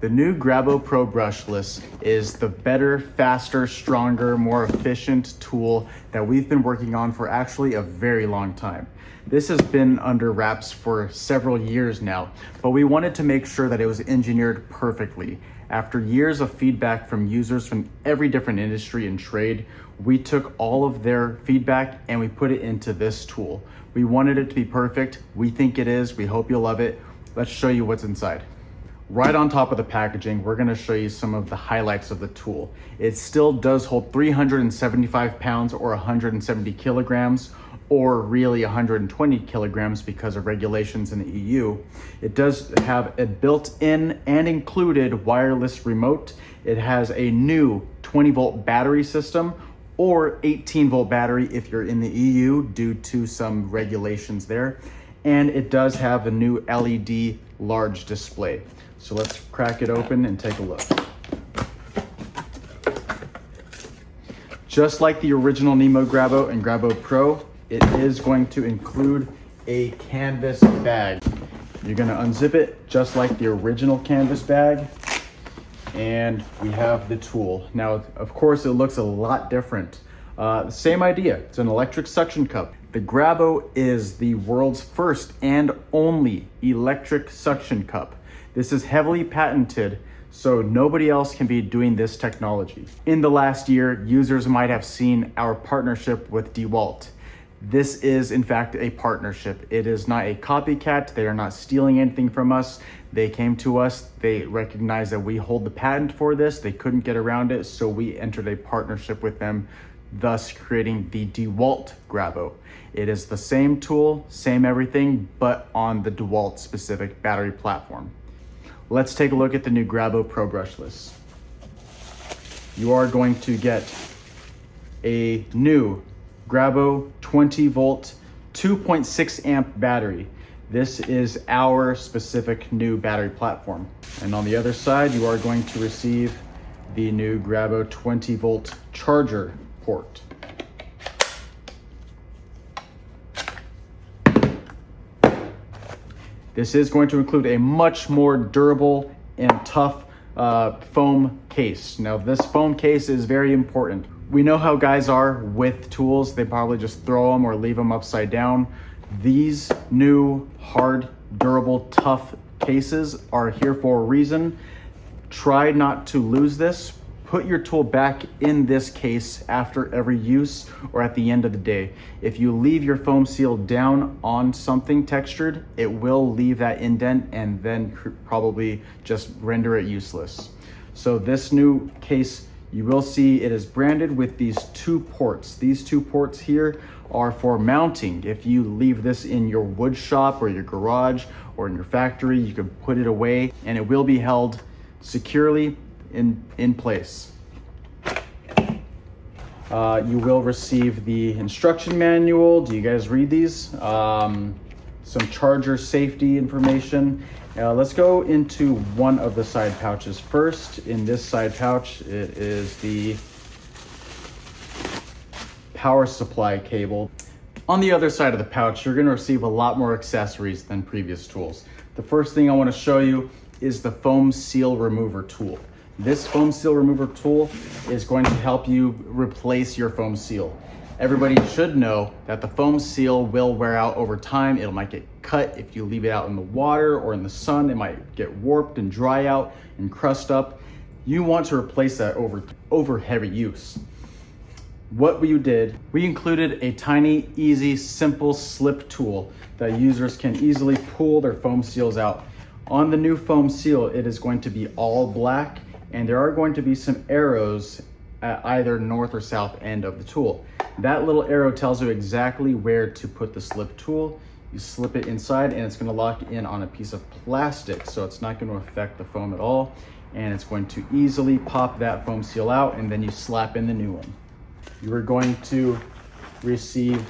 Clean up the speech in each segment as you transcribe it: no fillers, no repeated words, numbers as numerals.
The new GRABO Pro Brushless is the better, faster, stronger, more efficient tool that we've been working on for actually a very long time. This has been under wraps for several years now, but we wanted to make sure that it was engineered perfectly. After years of feedback from users from every different industry and trade, we took all of their feedback and we put it into this tool. We wanted it to be perfect. We think it is. We hope you'll love it. Let's show you what's inside. Right on top of the packaging, we're gonna show you some of the highlights of the tool. It still does hold 375 pounds or 170 kilograms, or really 120 kilograms because of regulations in the EU. It does have a built-in and included wireless remote. It has a new 20-volt battery system or 18-volt battery if you're in the EU due to some regulations there. And it does have a new LED large display. So let's crack it open and take a look. Just like the original Nemo GRABO and GRABO Pro, it is going to include a canvas bag. You're gonna unzip it just like the original canvas bag, and we have the tool. Now, of course, it looks a lot different. Same idea, it's an electric suction cup. The GRABO is the world's first and only electric suction cup. This is heavily patented, so nobody else can be doing this technology. In the last year, users might have seen our partnership with DeWalt. This is in fact a partnership. It is not a copycat. They are not stealing anything from us. They came to us, they recognize that we hold the patent for this. They couldn't get around it, so we entered a partnership with them, thus creating the DeWalt GRABO. It is the same tool, same everything, but on the DeWalt specific battery platform. Let's take a look at the new GRABO Pro Brushless. You are going to get a new GRABO 20-volt, 2.6 amp battery. This is our specific new battery platform. And on the other side, you are going to receive the new GRABO 20-volt charger port. This is going to include a much more durable and tough foam case. Now, this foam case is very important. We know how guys are with tools. They probably just throw them or leave them upside down. These new, hard, durable, tough cases are here for a reason. Try not to lose this. Put your tool back in this case after every use or at the end of the day. If you leave your foam seal down on something textured, it will leave that indent and then probably just render it useless. So this new case, you will see it is branded with these two ports. These two ports here are for mounting. If you leave this in your wood shop or your garage or in your factory, you can put it away and it will be held securely in place. You will receive the instruction manual. Do you guys read these? Some charger safety information. Let's go into one of the side pouches first. In this side pouch, it is the power supply cable. On the other side of the pouch, you're gonna receive a lot more accessories than previous tools. The first thing I wanna show you is the foam seal remover tool. This foam seal remover tool is going to help you replace your foam seal. Everybody should know that the foam seal will wear out over time. It might get cut if you leave it out in the water or in the sun. It might get warped and dry out and crust up. You want to replace that over heavy use. What we did, we included a tiny, easy, simple slip tool that users can easily pull their foam seals out. On the new foam seal, it is going to be all black, and there are going to be some arrows at either north or south end of the tool. That little arrow tells you exactly where to put the slip tool. You slip it inside and it's gonna lock in on a piece of plastic, so it's not gonna affect the foam at all, and it's going to easily pop that foam seal out, and then you slap in the new one. You are going to receive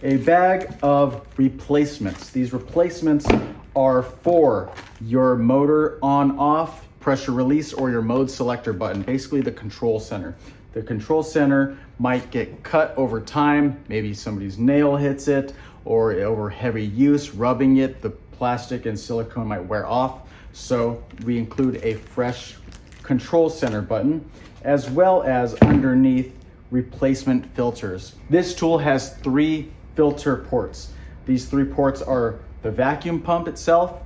a bag of replacements. These replacements are for your motor on-off, pressure release, or your mode selector button, basically the control center. The control center might get cut over time, maybe somebody's nail hits it, or over heavy use, rubbing it, the plastic and silicone might wear off. So we include a fresh control center button, as well as underneath replacement filters. This tool has 3 filter ports. These 3 ports are the vacuum pump itself,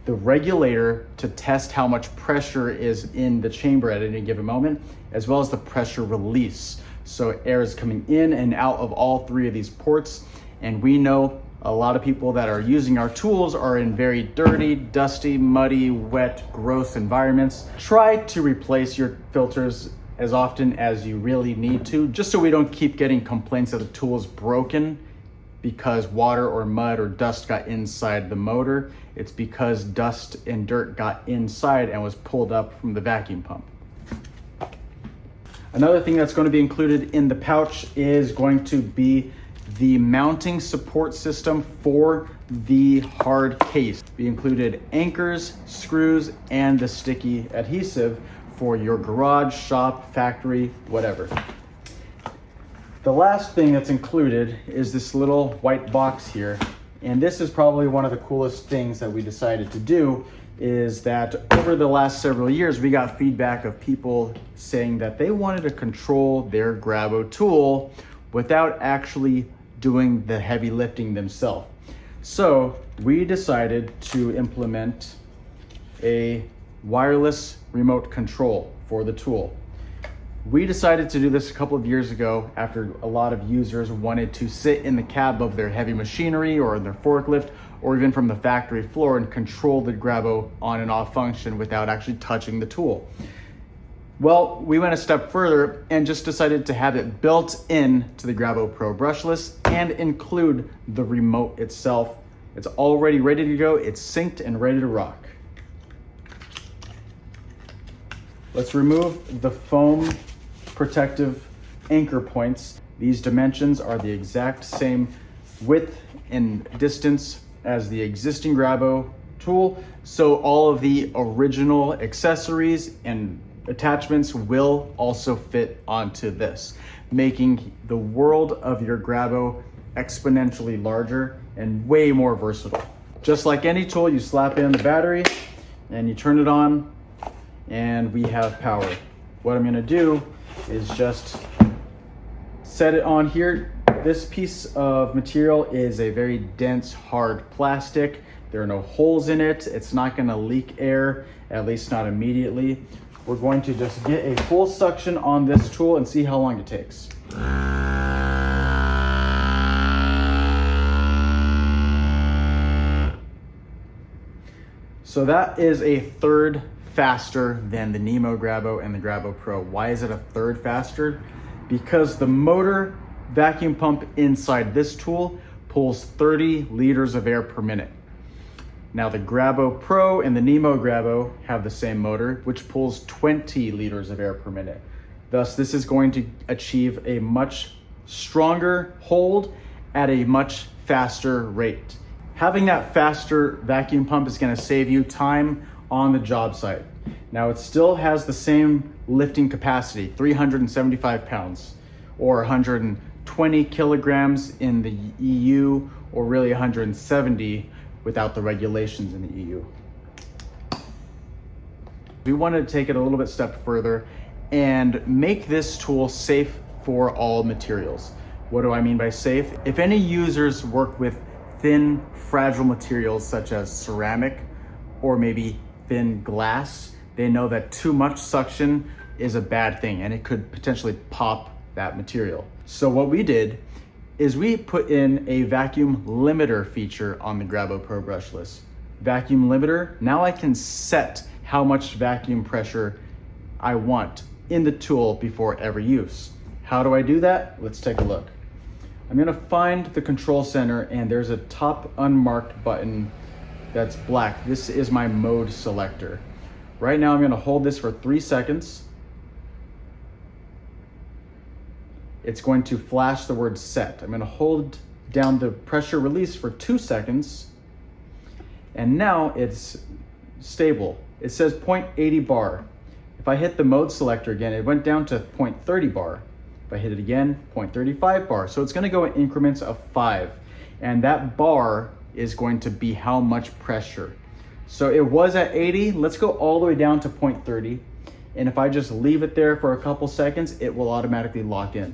the regulator to test how much pressure is in the chamber at any given moment, as well as the pressure release. So air is coming in and out of all 3 of these ports. And we know a lot of people that are using our tools are in very dirty, dusty, muddy, wet, gross environments. Try to replace your filters as often as you really need to, just so we don't keep getting complaints that the tool is broken because water or mud or dust got inside the motor. It's because dust and dirt got inside and was pulled up from the vacuum pump. Another thing that's going to be included in the pouch is going to be the mounting support system for the hard case. We included anchors, screws, and the sticky adhesive for your garage, shop, factory, whatever. The last thing that's included is this little white box here. And this is probably one of the coolest things that we decided to do, is that over the last several years, we got feedback of people saying that they wanted to control their GRABO tool without actually doing the heavy lifting themselves. So we decided to implement a wireless remote control for the tool. We decided to do this a couple of years ago after a lot of users wanted to sit in the cab of their heavy machinery or their forklift or even from the factory floor and control the GRABO on and off function without actually touching the tool. Well, we went a step further and just decided to have it built in to the GRABO Pro Brushless and include the remote itself. It's already ready to go. It's synced and ready to rock. Let's remove the foam protective anchor points. These dimensions are the exact same width and distance as the existing GRABO tool. So all of the original accessories and attachments will also fit onto this, making the world of your GRABO exponentially larger and way more versatile. Just like any tool, you slap in the battery and you turn it on and we have power. What I'm gonna do is just set it on here. This piece of material is a very dense, hard plastic. There are no holes in it. It's not gonna leak air, at least not immediately. We're going to just get a full suction on this tool and see how long it takes. So that is a third faster than the Nemo GRABO and the GRABO Pro. Why is it a third faster? Because the motor vacuum pump inside this tool pulls 30 liters of air per minute. Now the GRABO Pro and the Nemo GRABO have the same motor, which pulls 20 liters of air per minute. Thus, this is going to achieve a much stronger hold at a much faster rate. Having that faster vacuum pump is going to save you time on the job site. Now it still has the same lifting capacity, 375 pounds or 120 kilograms in the EU, or really 170 without the regulations in the EU. We wanted to take it a little bit step further and make this tool safe for all materials. What do I mean by safe? If any users work with thin, fragile materials such as ceramic or maybe thin glass, they know that too much suction is a bad thing and it could potentially pop that material. So what we did is we put in a vacuum limiter feature on the GRABO Pro Brushless. Vacuum limiter, now I can set how much vacuum pressure I want in the tool before every use. How do I do that? Let's take a look. I'm gonna find the control center and there's a top unmarked button that's black. This is my mode selector. Right now I'm gonna hold this for 3 seconds. It's going to flash the word set. I'm gonna hold down the pressure release for 2 seconds. And now it's stable. It says 0.80 bar. If I hit the mode selector again, it went down to 0.30 bar. If I hit it again, 0.35 bar. So it's gonna go in increments of 5. And that bar is going to be how much pressure. So it was at 80, let's go all the way down to 0.30. And if I just leave it there for a couple seconds, it will automatically lock in.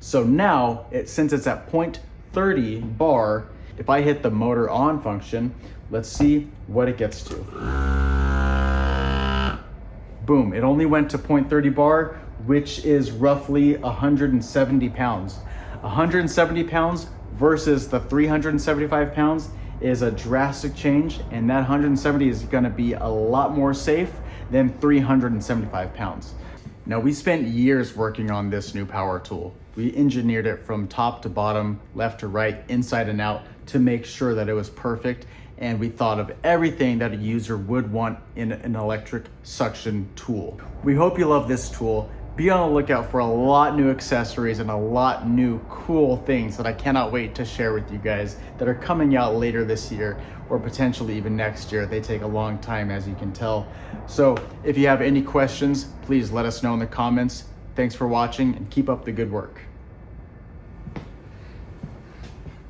So now, since it's at 0.30 bar, if I hit the motor on function, let's see what it gets to. Boom, it only went to 0.30 bar, which is roughly 170 pounds. 170 pounds versus the 375 pounds is a drastic change, and that 170 is gonna be a lot more safe than 375 pounds. Now, we spent years working on this new power tool. We engineered it from top to bottom, left to right, inside and out to make sure that it was perfect. And we thought of everything that a user would want in an electric suction tool. We hope you love this tool. Be on the lookout for a lot new accessories and a lot new cool things that I cannot wait to share with you guys that are coming out later this year or potentially even next year. They take a long time, as you can tell. So if you have any questions, please let us know in the comments. Thanks for watching and keep up the good work.